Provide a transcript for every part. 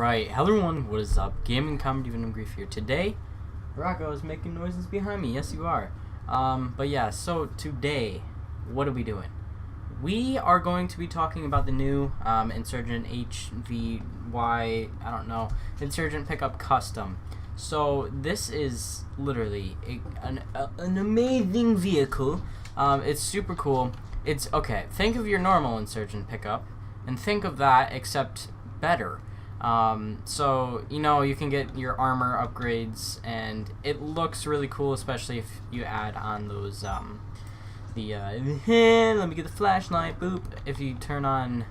Alright, hello everyone, what is up? Gaming Comedy Venom Grief here. Today, Rocco is making noises behind me. Yes, you are. But yeah, so today, what are we doing? We are going to be talking about the new Insurgent HVY, I don't know, Insurgent Pickup Custom. So this is literally an amazing vehicle. It's super cool. It's, okay, think of your normal Insurgent Pickup, and think of that, except better. So, you know, you can get your armor upgrades, and it looks really cool, especially if you add on those, let me get the flashlight, boop. If you turn on,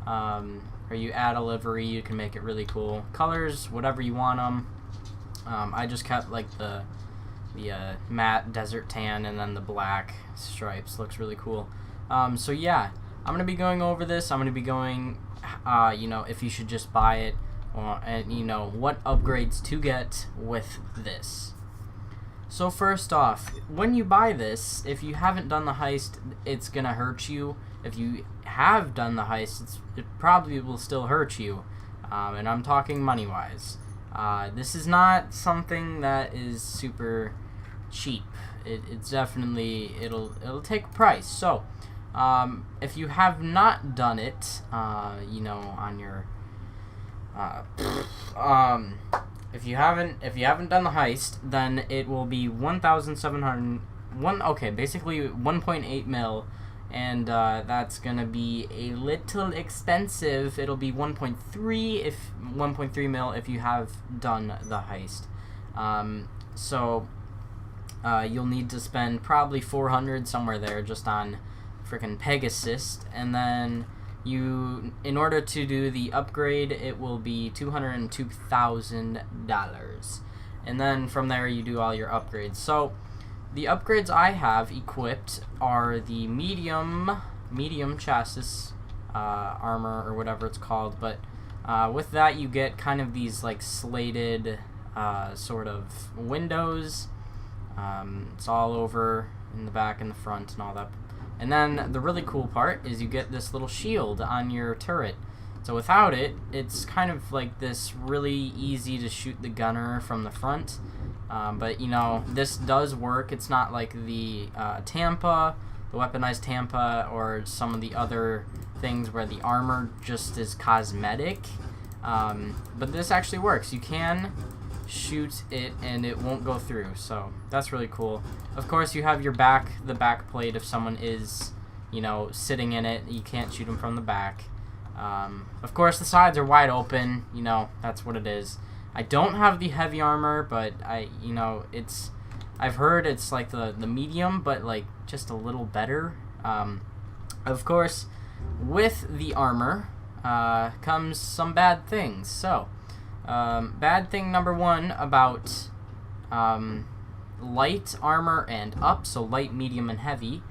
or you add a livery, you can make it really cool. Colors, whatever you want them. I just kept, like, the matte desert tan, and then the black stripes. Looks really cool. So yeah, I'm gonna be going over this. I'm gonna be going, you know, if you should just buy it, and you know what upgrades to get with this. So first off, when you buy this, if you haven't done the heist, it's gonna hurt you. If you have done the heist, it probably will still hurt you, and I'm talking money wise. This is not something that is super cheap. It's definitely, it'll take a price. So if you have not done it, you know, on your if you haven't done the heist, then it will be 1,701. Okay, basically 1.8 mil, and that's gonna be a little expensive. It'll be 1.3 mil if you have done the heist. So you'll need to spend probably 400 somewhere there just on freaking Pegasus, and then in order to do the upgrade, it will be $202,000, and then from there you do all your upgrades. So the upgrades I have equipped are the medium chassis armor, or whatever it's called, but with that you get kind of these like slated sort of windows. It's all over in the back and the front and all that. And then the really cool part is you get this little shield on your turret. So without it, it's kind of like this really easy to shoot the gunner from the front. But you know, this does work. It's not like the Tampa, the weaponized Tampa, or some of the other things where the armor just is cosmetic. But this actually works. You can shoot it and it won't go through, so that's really cool. Of course, you have your the back plate. If someone is, you know, sitting in it, you can't shoot them from the back. Of course, the sides are wide open, you know, that's what it is. I don't have the heavy armor, but you know, I've heard it's like the medium, but like just a little better. Of course, with the armor comes some bad things. So bad thing number one about light armor and up, so light, medium, and heavy,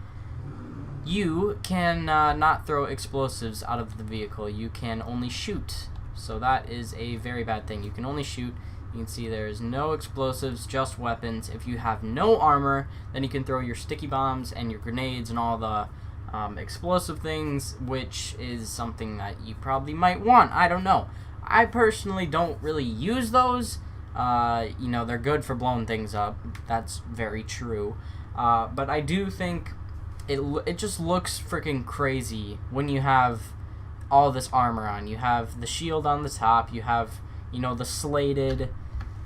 you can not throw explosives out of the vehicle. You can only shoot. So that is a very bad thing. You can only shoot. You can see there's no explosives, just weapons. If you have no armor, then you can throw your sticky bombs and your grenades and all the explosive things, which is something that you probably might want. I don't know. I personally don't really use those. You know, they're good for blowing things up. That's very true. But I do think it just looks freaking crazy when you have all this armor on. You have the shield on the top. You have, you know, the slated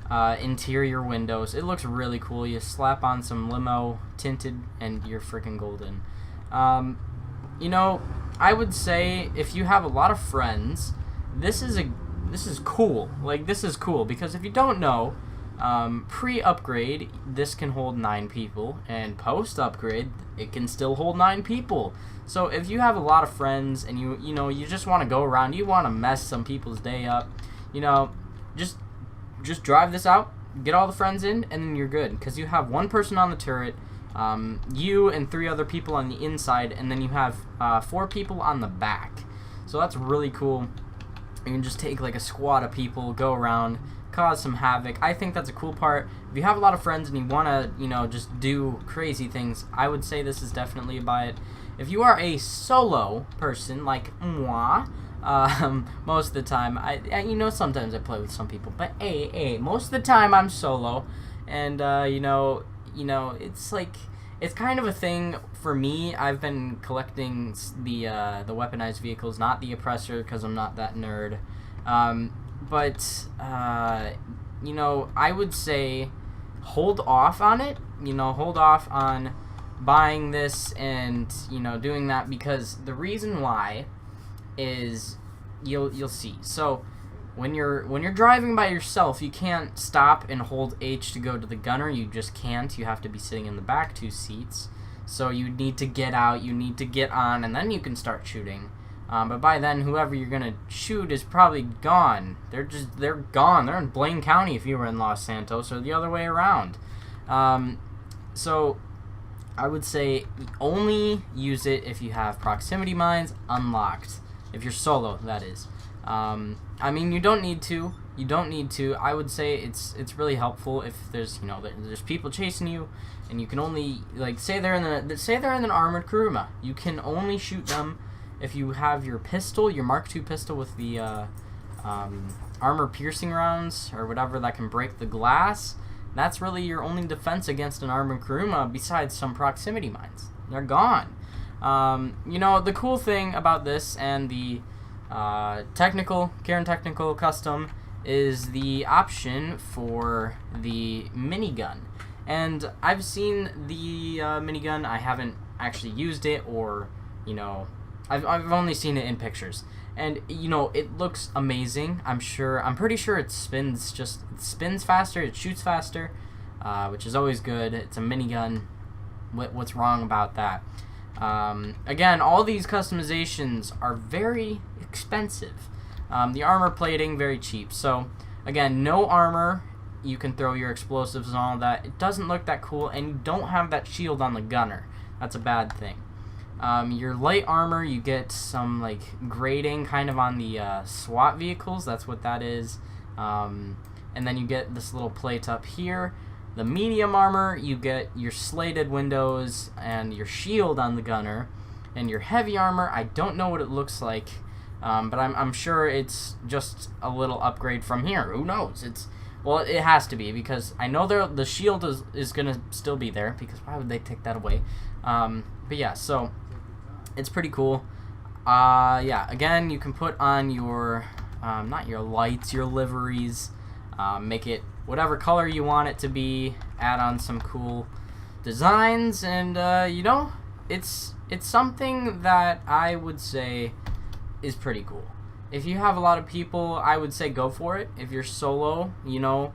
interior windows. It looks really cool. You slap on some limo tinted and you're freaking golden. You know, I would say if you have a lot of friends, this is cool. Like, this is cool because if you don't know, pre-upgrade, this can hold 9 people, and post-upgrade, it can still hold 9 people. So if you have a lot of friends and you know, you just want to go around, you want to mess some people's day up, you know, just drive this out, get all the friends in, and then you're good, because you have one person on the turret, you and 3 other people on the inside, and then you have 4 people on the back. So that's really cool. You can just take like a squad of people, go around, cause some havoc. I think that's a cool part. If you have a lot of friends and you want to, you know, just do crazy things, I would say this is definitely a buy it. If you are a solo person like moi, Most of the time, you know, sometimes I play with some people, but most of the time I'm solo, and you know, it's like, it's kind of a thing for me. I've been collecting the weaponized vehicles, not the oppressor, because I'm not that nerd. But you know, I would say hold off on it. You know, hold off on buying this and, you know, doing that, because the reason why is you'll see. So when you're driving by yourself, you can't stop and hold H to go to the gunner. You just can't. You have to be sitting in the back 2 seats. So you need to get out, you need to get on, and then you can start shooting. But by then, whoever you're gonna shoot is probably gone. They're gone. They're in Blaine County if you were in Los Santos, or the other way around. So I would say only use it if you have proximity mines unlocked. If you're solo, that is. I mean, you don't need to. You don't need to. I would say it's really helpful if there's, you know, there's people chasing you, and you can only, like, say they're in an armored Kuruma. You can only shoot them if you have your pistol, your Mark II pistol with the armor piercing rounds or whatever that can break the glass. That's really your only defense against an armored Kuruma, besides some proximity mines. They're gone. You know, the cool thing about this and the Karen Technical Custom is the option for the minigun. And I've seen the minigun. I haven't actually used it, or, you know, I've only seen it in pictures. And, you know, it looks amazing. I'm pretty sure it spins faster, it shoots faster, which is always good. It's a minigun. What's wrong about that? Again, all these customizations are very expensive. The armor plating, very cheap. So, again, no armor. You can throw your explosives and all that. It doesn't look that cool, and you don't have that shield on the gunner. That's a bad thing. Your light armor, you get some, like, grading kind of on the SWAT vehicles. That's what that is. And then you get this little plate up here. The medium armor, you get your slated windows and your shield on the gunner. And your heavy armor, I don't know what it looks like, but I'm sure it's just a little upgrade from here. Who knows? Well, it has to be, because I know the shield is going to still be there, because why would they take that away? But yeah, so it's pretty cool. Yeah, again, you can put on your, not your lights, your liveries, make it whatever color you want it to be, add on some cool designs, and, you know, it's something that I would say is pretty cool. If you have a lot of people, I would say go for it. If you're solo, you know,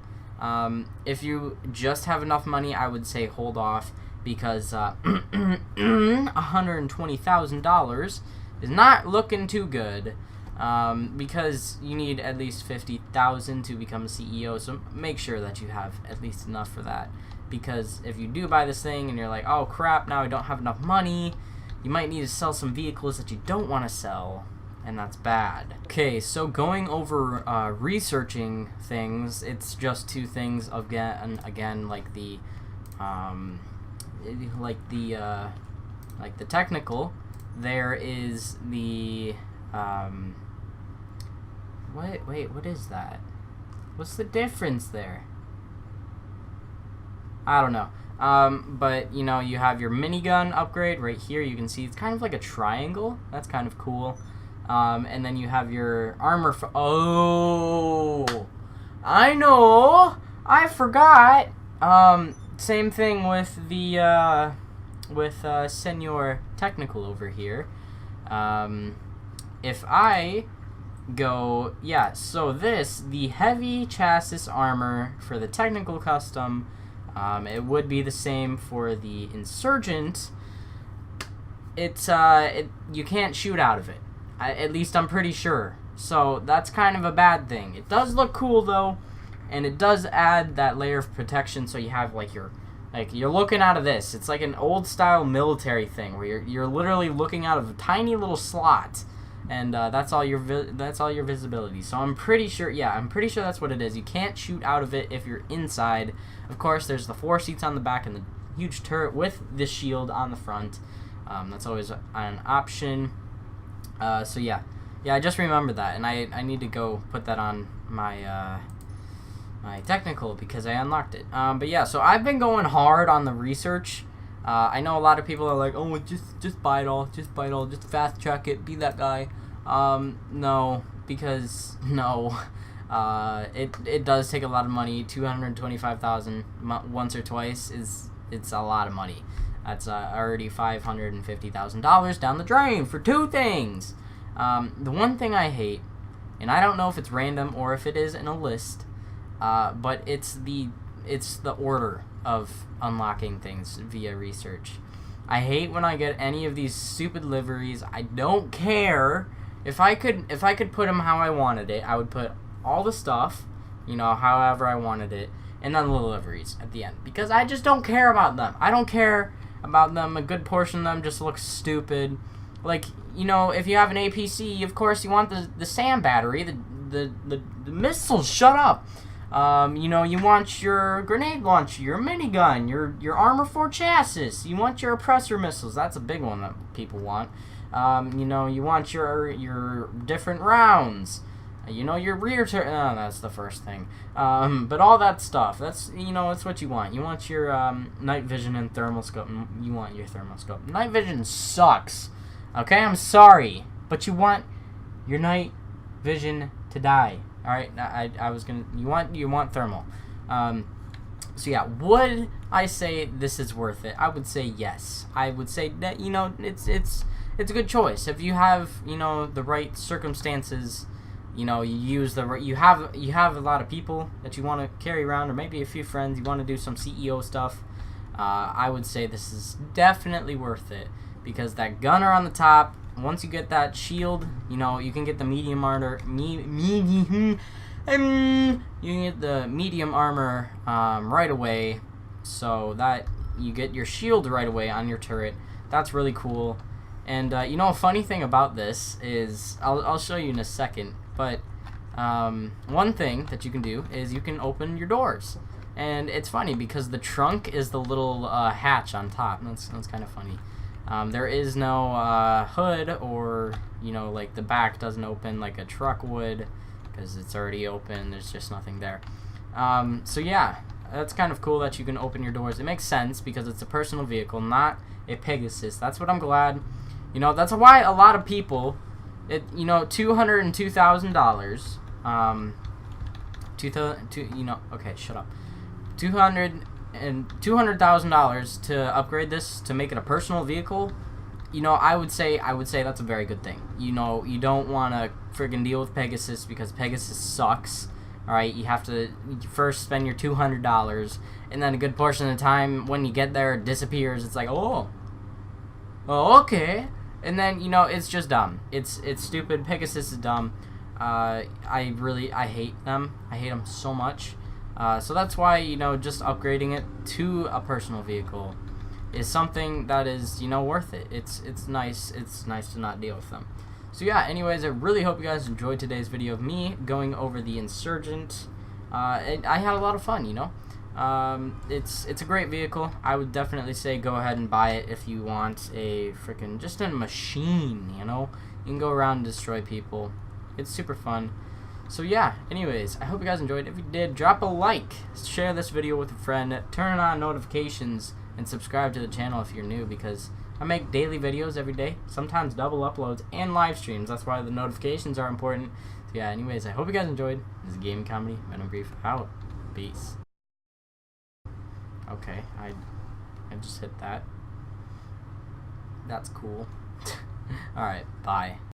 if you just have enough money, I would say hold off, because $120,000 is not looking too good, because you need at least $50,000 to become a CEO, so make sure that you have at least enough for that, because if you do buy this thing and you're like, oh crap, now I don't have enough money, you might need to sell some vehicles that you don't want to sell, and that's bad. Okay, so going over researching things, it's just 2 things again, like the technical. There is the what is that? What's the difference there? I don't know. But, you know, you have your minigun upgrade right here. You can see it's kind of like a triangle. That's kind of cool. And then you have your armor. Oh, I know. I forgot. Same thing with the Senor Technical over here. If I go, yeah. So the heavy chassis armor for the Technical Custom. It would be the same for the Insurgent. You can't shoot out of it. At least I'm pretty sure. So that's kind of a bad thing. It does look cool though, and it does add that layer of protection. So you have you're looking out of this. It's like an old style military thing where you're literally looking out of a tiny little slot, and that's all your visibility. So I'm pretty sure. Yeah, I'm pretty sure that's what it is. You can't shoot out of it if you're inside. Of course, there's the 4 seats on the back and the huge turret with the shield on the front. That's always an option. So yeah, Yeah, I just remembered that, and I need to go put that on my my technical because I unlocked it. But yeah, so I've been going hard on the research. I know a lot of people are like, oh, just buy it all, just fast track it, be that guy. No, because no, it does take a lot of money. 225,000 once or twice it's a lot of money. That's already $550,000 down the drain for 2 things. The one thing I hate, and I don't know if it's random or if it is in a list, but it's the order of unlocking things via research. I hate when I get any of these stupid liveries. I don't care. If I could put them how I wanted it, I would put all the stuff, you know, however I wanted it, and then the liveries at the end, because I just don't care about them. I don't care about them. A good portion of them just looks stupid. Like, you know, if you have an APC, of course you want the SAM battery, the missiles. Shut up. You know, you want your grenade launcher, your minigun, your armor 4 chassis. You want your oppressor missiles. That's a big one that people want. You know, you want your different rounds. You know, your rear no, that's the first thing. But all that stuff, that's, you know, it's what you want. You want your night vision and thermal scope. You want your thermal scope. Night vision sucks. Okay, I'm sorry, but you want your night vision to die. All right, I was gonna. You want thermal. So yeah, would I say this is worth it? I would say yes. I would say that, you know, it's a good choice if you have, you know, the right circumstances. You know, you have a lot of people that you want to carry around, or maybe a few friends. You want to do some CEO stuff. I would say this is definitely worth it, because that gunner on the top, once you get that shield, you know, you can get the medium armor. You can get the medium armor right away, so that you get your shield right away on your turret. That's really cool. And you know, a funny thing about this is, I'll show you in a second, but one thing that you can do is you can open your doors. And it's funny because the trunk is the little hatch on top. That's kind of funny. There is no hood, or, you know, like the back doesn't open like a truck would, because it's already open. There's just nothing there. So yeah, that's kind of cool that you can open your doors. It makes sense because it's a personal vehicle, not a Pegasus. That's what I'm glad. You know, that's why a lot of people, you know, $202,000. You know, okay, shut up. $200,000 to upgrade this to make it a personal vehicle. You know, I would say that's a very good thing. You know, you don't want to friggin' deal with Pegasus, because Pegasus sucks. All right, you have to first spend your $200, and then a good portion of the time when you get there, it disappears. It's like, oh, okay, and then, you know, it's just dumb. It's stupid. Pegasus is dumb. I hate them. I hate them so much. So that's why, you know, just upgrading it to a personal vehicle is something that is, you know, worth it. It's nice. It's nice to not deal with them. So yeah, anyways, I really hope you guys enjoyed today's video of me going over the Insurgent. I had a lot of fun, you know. It's a great vehicle. I would definitely say go ahead and buy it if you want a freaking, just a machine, you know. You can go around and destroy people. It's super fun. So yeah, anyways, I hope you guys enjoyed. If you did, drop a like, share this video with a friend, turn on notifications, and subscribe to the channel if you're new, because I make daily videos every day, sometimes double uploads and live streams. That's why the notifications are important. So yeah, anyways, I hope you guys enjoyed. This is Gaming Comedy, Venom Brief, out. Peace. Okay, I just hit that. That's cool. Alright, bye.